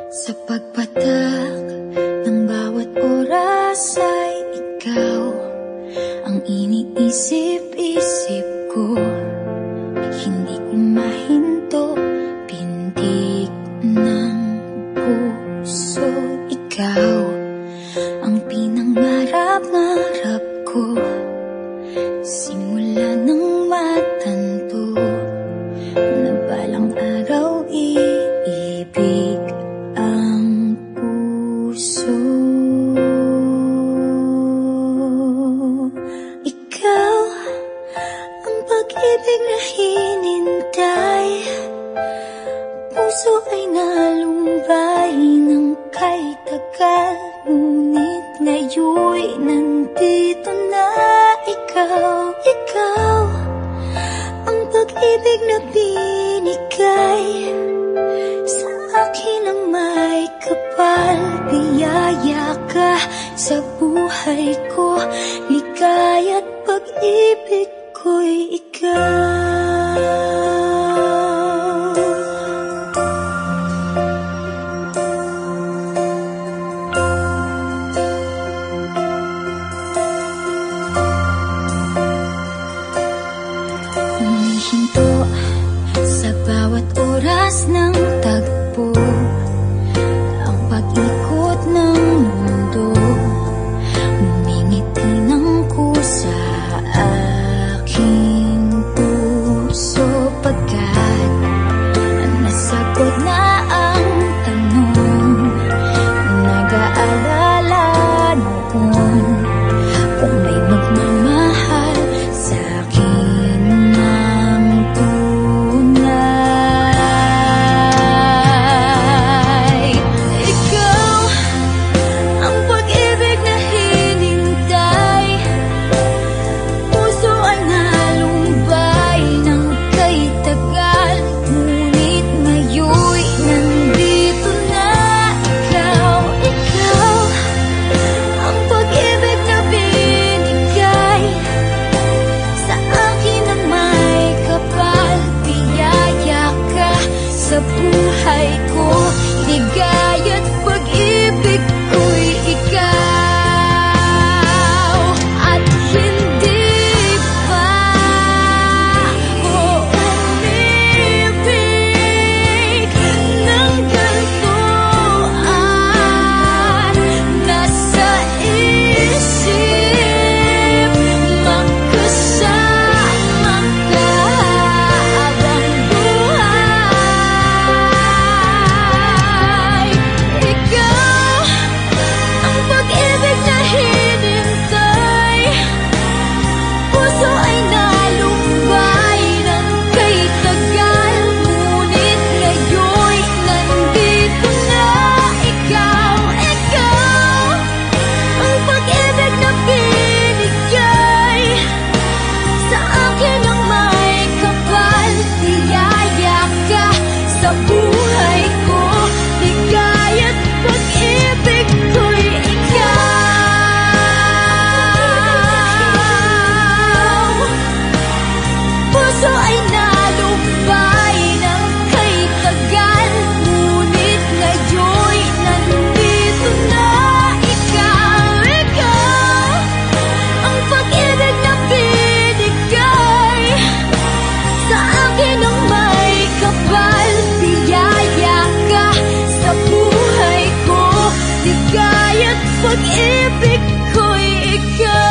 Sa pagpatak ng bawat oras ay ikaw ang iniisip-isip ko. Hindi ko mahinto, pintig ng puso. Ikaw ang pinangarap-ngarap ko, simula nang matanto na balang araw iibig ang puso. Ikaw ang pag-ibig na hinintay, puso ay nalumbay ng kay tagal, ngunit ngayon'y nandito na ikaw. Ikaw ang pag-ibig na binigay sa akin ang may kapal. Biyaya ka sa buhay ko, ligaya't pag-ibig ko'y ikaw. Humihinto sa bawat oras ng tagpo, ang pag-ikot ng mundo, ngumingiti ng kusa aking puso. Pagkat nasagot na ang tanong, nag-aalala noon kung may magmamahal sa'kin ng tunay. Ikaw ang pag-ibig na hinintay, puso ay nalumbay ng kay tagal, ngunit ngayon'y nandito na ikaw. Ikaw ang pag-ibig na binigay sa akin ang may kapal. Biyaya ka sa buhay ko, ligaya't pag-ibig ko'y ikaw. At hindi pa ko umibig ng ganito at nasa isip magkasama ka habang buhay. Ikaw ang pag-ibig na hinintay, puso ay nalumbay ng kay tagal, ngunit ngayon'y nandito na ikaw. Ikaw ang pag-ibig na binigay sa akin ang may kapal. Biyaya ka sa buhay ko, ligaya't pag-ibig ko'y ikaw. Puso ay nalumbay ng kay tagal, ngunit ngayon'y nandito na ikaw. Ikaw ang pag-ibig na binigay sa akin ang may kapal. Biyaya ka sa buhay ko, ligaya't pag-ibig ko'y ikaw.